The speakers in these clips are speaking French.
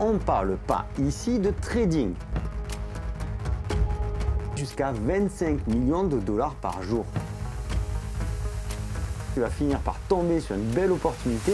On parle pas ici de trading. Jusqu'à 25 millions de dollars par jour. Tu vas finir par tomber sur une belle opportunité.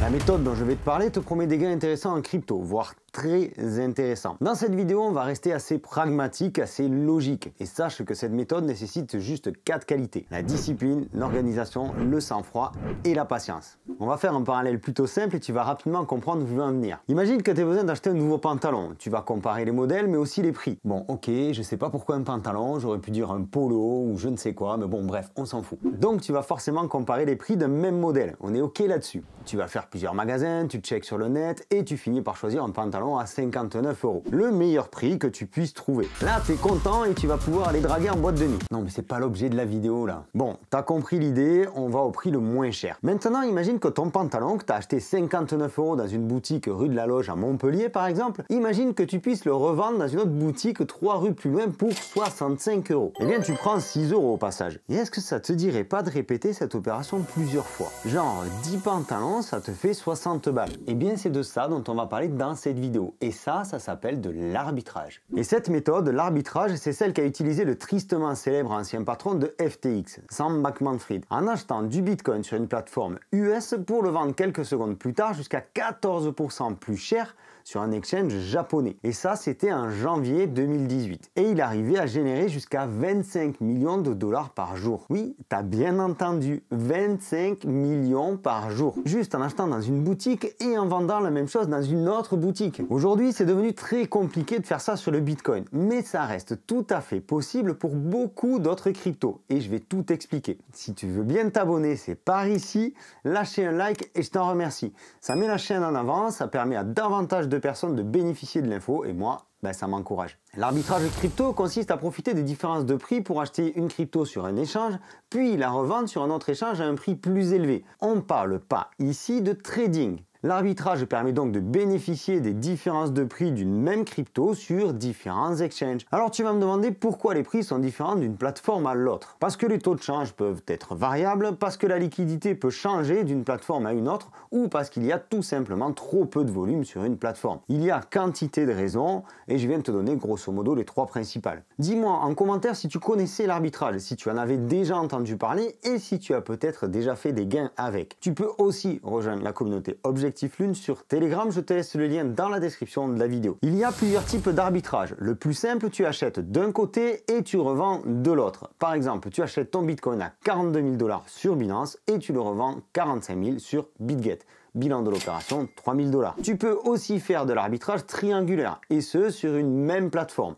La méthode dont je vais te parler te promet des gains intéressants en crypto, voire très intéressants. Dans cette vidéo, on va rester assez pragmatique, assez logique. Et sache que cette méthode nécessite juste 4 qualités. La discipline, l'organisation, le sang-froid et la patience. On va faire un parallèle plutôt simple et tu vas rapidement comprendre où je veux en venir. Imagine que tu as besoin d'acheter un nouveau pantalon. Tu vas comparer les modèles mais aussi les prix. Bon, ok, je sais pas pourquoi un pantalon, j'aurais pu dire un polo ou je ne sais quoi, mais bon bref, on s'en fout. Donc tu vas forcément comparer les prix d'un même modèle. On est ok là-dessus. Tu vas faire plusieurs magasins, tu checkes sur le net et tu finis par choisir un pantalon à 59 €. Le meilleur prix que tu puisses trouver. Là, tu es content et tu vas pouvoir aller draguer en boîte de nuit. Non, mais c'est pas l'objet de la vidéo là. Bon, t'as compris l'idée, on va au prix le moins cher. Maintenant, imagine que ton pantalon que t'as acheté 59 € dans une boutique rue de la Loge à Montpellier par exemple, imagine que tu puisses le revendre dans une autre boutique 3 rues plus loin pour 65 €. Eh bien, tu prends 6 € au passage. Et est-ce que ça te dirait pas de répéter cette opération plusieurs fois? Genre, 10 pantalons, ça te fait 60 balles. Eh bien, c'est de ça dont on va parler dans cette vidéo. Et ça s'appelle de l'arbitrage. Et cette méthode, l'arbitrage, c'est celle qu'a utilisé le tristement célèbre ancien patron de FTX, Sam Bankman-Fried, en achetant du Bitcoin sur une plateforme US pour le vendre quelques secondes plus tard jusqu'à 14% plus cher sur un exchange japonais. Et ça, c'était en janvier 2018. Et il arrivait à générer jusqu'à 25 millions de dollars par jour. Oui, t'as bien entendu, 25 millions par jour. Juste en achetant dans une boutique et en vendant la même chose dans une autre boutique. Aujourd'hui, c'est devenu très compliqué de faire ça sur le Bitcoin. Mais ça reste tout à fait possible pour beaucoup d'autres cryptos. Et je vais tout expliquer. Si tu veux bien t'abonner, c'est par ici. Lâchez un like et je t'en remercie. Ça met la chaîne en avant, ça permet à davantage de personnes de bénéficier de l'info et moi, ça m'encourage. L'arbitrage crypto consiste à profiter des différences de prix pour acheter une crypto sur un échange, puis la revendre sur un autre échange à un prix plus élevé. On ne parle pas ici de trading. L'arbitrage permet donc de bénéficier des différences de prix d'une même crypto sur différents exchanges. Alors tu vas me demander pourquoi les prix sont différents d'une plateforme à l'autre. Parce que les taux de change peuvent être variables, parce que la liquidité peut changer d'une plateforme à une autre, ou parce qu'il y a tout simplement trop peu de volume sur une plateforme. Il y a quantité de raisons, et je viens de te donner grosso modo les 3 principales. Dis-moi en commentaire si tu connaissais l'arbitrage, si tu en avais déjà entendu parler, et si tu as peut-être déjà fait des gains avec. Tu peux aussi rejoindre la communauté Objectif Lune sur Telegram, je te laisse le lien dans la description de la vidéo. Il y a plusieurs types d'arbitrage. Le plus simple, tu achètes d'un côté et tu revends de l'autre. Par exemple, tu achètes ton Bitcoin à 42 000 $ sur Binance et tu le revends 45 000 sur BitGet. Bilan de l'opération, 3 000 $. Tu peux aussi faire de l'arbitrage triangulaire et ce sur une même plateforme.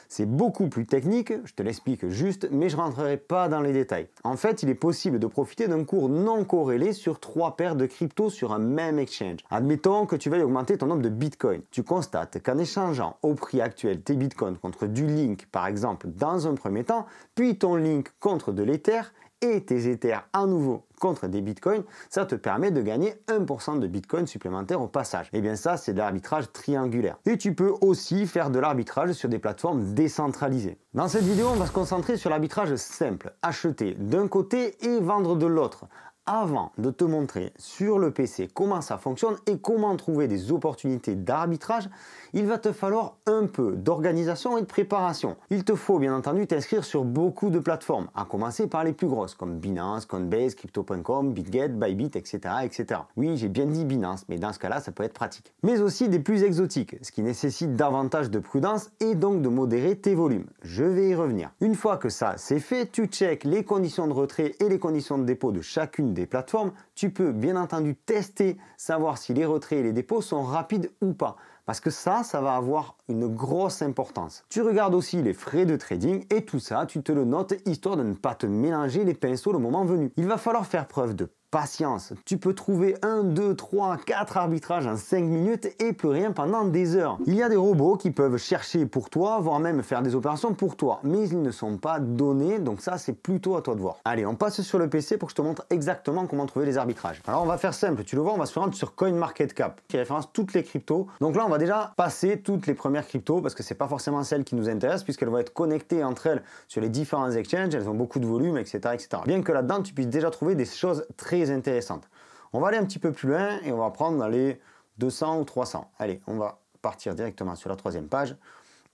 C'est beaucoup plus technique, je te l'explique juste, mais je ne rentrerai pas dans les détails. En fait, il est possible de profiter d'un cours non corrélé sur 3 paires de cryptos sur un même exchange. Admettons que tu veuilles augmenter ton nombre de bitcoins. Tu constates qu'en échangeant au prix actuel tes bitcoins contre du Link, par exemple, dans un premier temps, puis ton Link contre de l'Ether, et tes Ethers à nouveau contre des bitcoins, ça te permet de gagner 1% de bitcoin supplémentaire au passage. Et bien ça, c'est de l'arbitrage triangulaire. Et tu peux aussi faire de l'arbitrage sur des plateformes décentralisées. Dans cette vidéo, on va se concentrer sur l'arbitrage simple, acheter d'un côté et vendre de l'autre. Avant de te montrer sur le PC comment ça fonctionne et comment trouver des opportunités d'arbitrage, il va te falloir un peu d'organisation et de préparation. Il te faut bien entendu t'inscrire sur beaucoup de plateformes, à commencer par les plus grosses comme Binance, Coinbase, Crypto.com, BitGet, Bybit, etc., etc. Oui, j'ai bien dit Binance, mais dans ce cas-là, ça peut être pratique. Mais aussi des plus exotiques, ce qui nécessite davantage de prudence et donc de modérer tes volumes. Je vais y revenir. Une fois que ça c'est fait, tu checkes les conditions de retrait et les conditions de dépôt de chacune des plateformes. Tu peux bien entendu tester, savoir si les retraits et les dépôts sont rapides ou pas. Parce que ça va avoir une grosse importance. Tu regardes aussi les frais de trading et tout ça, tu te le notes histoire de ne pas te mélanger les pinceaux le moment venu. Il va falloir faire preuve de patience. Tu peux trouver 1, 2, 3, 4 arbitrages en 5 minutes et plus rien pendant des heures. Il y a des robots qui peuvent chercher pour toi, voire même faire des opérations pour toi, mais ils ne sont pas donnés, donc ça c'est plutôt à toi de voir. Allez, on passe sur le PC pour que je te montre exactement comment trouver les arbitrages. Alors on va faire simple, tu le vois, on va se rendre sur CoinMarketCap qui référence toutes les cryptos. Donc là on va va déjà passer toutes les premières cryptos parce que c'est pas forcément celles qui nous intéressent puisqu'elles vont être connectées entre elles sur les différents exchanges, elles ont beaucoup de volume, etc., etc. Bien que là-dedans, tu puisses déjà trouver des choses très intéressantes. On va aller un petit peu plus loin et on va prendre dans les 200 ou 300. Allez, on va partir directement sur la 3e page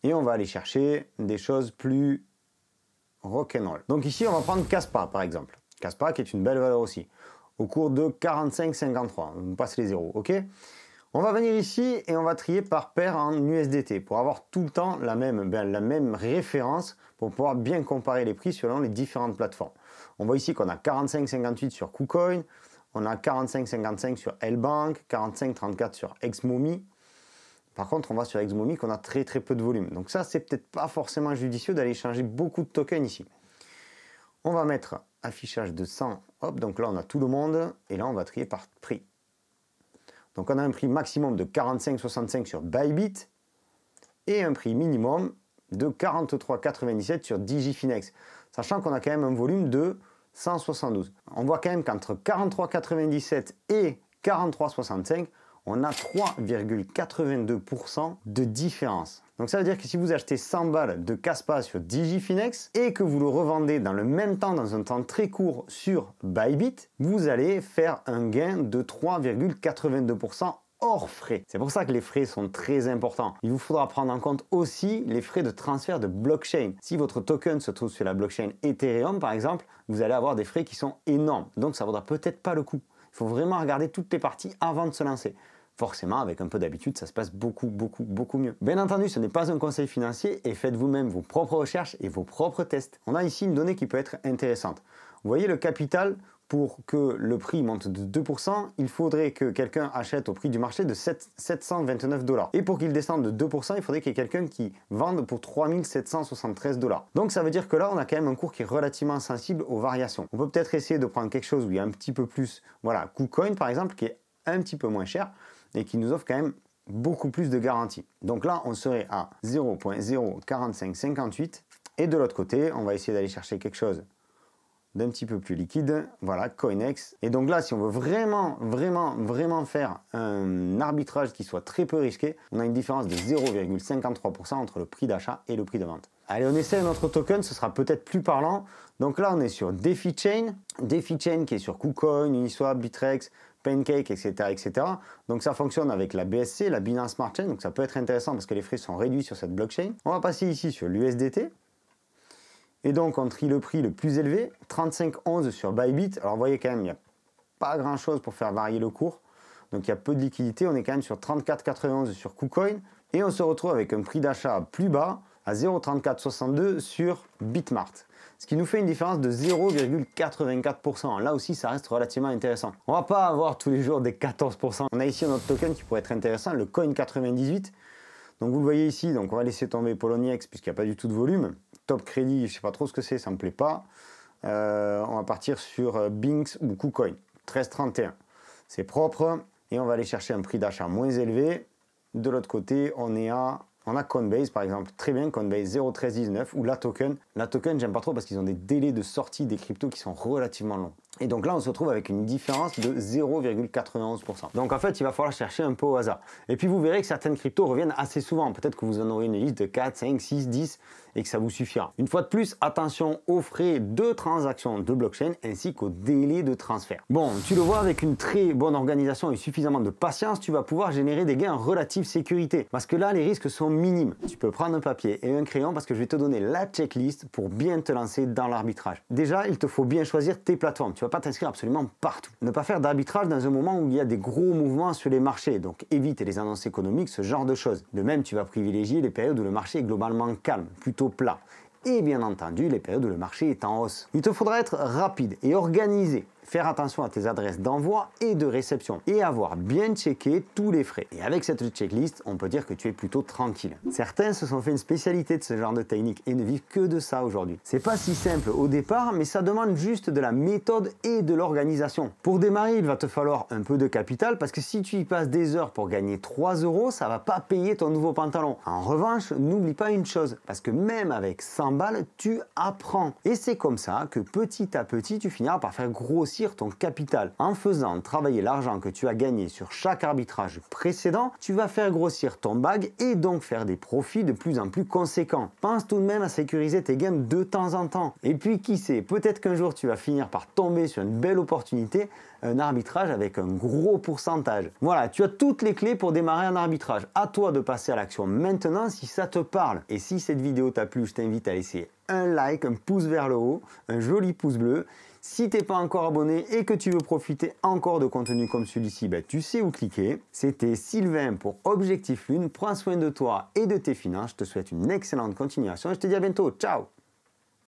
et on va aller chercher des choses plus rock'n'roll. Donc ici, on va prendre Kaspa par exemple. Kaspa qui est une belle valeur aussi. Au cours de 45,53. On passe les zéros, ok? On va venir ici et on va trier par paire en USDT pour avoir tout le temps la même référence pour pouvoir bien comparer les prix selon les différentes plateformes. On voit ici qu'on a 45,58 sur KuCoin, on a 45,55 sur Lbank, 45,34 sur Xmomi. Par contre, on va sur Xmomi qu'on a très peu de volume. Donc ça, c'est peut-être pas forcément judicieux d'aller changer beaucoup de tokens ici. On va mettre affichage de 100, hop, donc là on a tout le monde, et là on va trier par prix. Donc on a un prix maximum de 45,65 sur Bybit, et un prix minimum de 43,97 sur Digifinex, sachant qu'on a quand même un volume de 172. On voit quand même qu'entre 43,97 et 43,65, on a 3,82% de différence. Donc ça veut dire que si vous achetez 100 balles de Kaspa sur Digifinex et que vous le revendez dans le même temps, dans un temps très court sur Bybit, vous allez faire un gain de 3,82% hors frais. C'est pour ça que les frais sont très importants. Il vous faudra prendre en compte aussi les frais de transfert de blockchain. Si votre token se trouve sur la blockchain Ethereum par exemple, vous allez avoir des frais qui sont énormes. Donc ça ne vaudra peut-être pas le coup. Il faut vraiment regarder toutes les parties avant de se lancer. Forcément, avec un peu d'habitude, ça se passe beaucoup mieux. Bien entendu, ce n'est pas un conseil financier et faites vous-même vos propres recherches et vos propres tests. On a ici une donnée qui peut être intéressante. Vous voyez le capital, pour que le prix monte de 2%, il faudrait que quelqu'un achète au prix du marché de 729 $. Et pour qu'il descende de 2%, il faudrait qu'il y ait quelqu'un qui vende pour 3773 $. Donc ça veut dire que là, on a quand même un cours qui est relativement sensible aux variations. On peut peut-être essayer de prendre quelque chose où il y a un petit peu plus, voilà, KuCoin par exemple, qui est un petit peu moins cher et qui nous offre quand même beaucoup plus de garantie. Donc là, on serait à 0,04558 et de l'autre côté, on va essayer d'aller chercher quelque chose d'un petit peu plus liquide, voilà, CoinEx. Et donc là, si on veut vraiment faire un arbitrage qui soit très peu risqué, on a une différence de 0,53% entre le prix d'achat et le prix de vente. Allez, on essaie notre token, ce sera peut-être plus parlant. Donc là, on est sur DeFi Chain qui est sur KuCoin, Uniswap, Bittrex, Pancake, etc., etc. Donc ça fonctionne avec la BSC, la Binance Smart Chain, donc ça peut être intéressant parce que les frais sont réduits sur cette blockchain. On va passer ici sur l'USDT. Et donc on trie le prix le plus élevé, 35,11 sur Bybit. Alors vous voyez quand même, il n'y a pas grand chose pour faire varier le cours. Donc il y a peu de liquidité, on est quand même sur 34,91 sur KuCoin. Et on se retrouve avec un prix d'achat plus bas à 0,3462 sur Bitmart. Ce qui nous fait une différence de 0,84%. Là aussi, ça reste relativement intéressant. On ne va pas avoir tous les jours des 14%. On a ici un autre token qui pourrait être intéressant, le Coin98. Donc vous le voyez ici, donc on va laisser tomber Poloniex puisqu'il n'y a pas du tout de volume. Top Crédit, je ne sais pas trop ce que c'est, ça ne me plaît pas. On va partir sur Binx ou KuCoin, 13,31. C'est propre et on va aller chercher un prix d'achat moins élevé. De l'autre côté, on a Coinbase par exemple, très bien, Coinbase 0,1319 ou la token. La token, j'aime pas trop parce qu'ils ont des délais de sortie des cryptos qui sont relativement longs. Et donc là, on se retrouve avec une différence de 0,91%. Donc en fait, il va falloir chercher un peu au hasard. Et puis vous verrez que certaines cryptos reviennent assez souvent. Peut-être que vous en aurez une liste de 4, 5, 6, 10 et que ça vous suffira. Une fois de plus, attention aux frais de transaction de blockchain ainsi qu'au délai de transfert. Bon, tu le vois, avec une très bonne organisation et suffisamment de patience, tu vas pouvoir générer des gains en relative sécurité. Parce que là, les risques sont minimes. Tu peux prendre un papier et un crayon parce que je vais te donner la checklist pour bien te lancer dans l'arbitrage. Déjà, il te faut bien choisir tes plateformes. Tu ne vas pas t'inscrire absolument partout. Ne pas faire d'arbitrage dans un moment où il y a des gros mouvements sur les marchés. Donc évite les annonces économiques, ce genre de choses. De même, tu vas privilégier les périodes où le marché est globalement calme, plutôt plat. Et bien entendu, les périodes où le marché est en hausse. Il te faudra être rapide et organisé. Faire attention à tes adresses d'envoi et de réception et avoir bien checké tous les frais. Et avec cette checklist, on peut dire que tu es plutôt tranquille. Certains se sont fait une spécialité de ce genre de technique et ne vivent que de ça aujourd'hui. C'est pas si simple au départ, mais ça demande juste de la méthode et de l'organisation. Pour démarrer, il va te falloir un peu de capital parce que si tu y passes des heures pour gagner 3 €, ça va pas payer ton nouveau pantalon. En revanche, n'oublie pas une chose, parce que même avec 100 balles, tu apprends. Et c'est comme ça que petit à petit, tu finiras par faire grossir grossir ton capital. En faisant travailler l'argent que tu as gagné sur chaque arbitrage précédent, tu vas faire grossir ton bag et donc faire des profits de plus en plus conséquents. Pense tout de même à sécuriser tes gains de temps en temps. Et puis qui sait, peut-être qu'un jour tu vas finir par tomber sur une belle opportunité, un arbitrage avec un gros pourcentage. Voilà, tu as toutes les clés pour démarrer un arbitrage. À toi de passer à l'action maintenant si ça te parle. Et si cette vidéo t'a plu, je t'invite à laisser un like, un pouce vers le haut, un joli pouce bleu. Si tu n'es pas encore abonné et que tu veux profiter encore de contenu comme celui-ci, tu sais où cliquer. C'était Sylvain pour Objectif Lune. Prends soin de toi et de tes finances. Je te souhaite une excellente continuation et je te dis à bientôt. Ciao!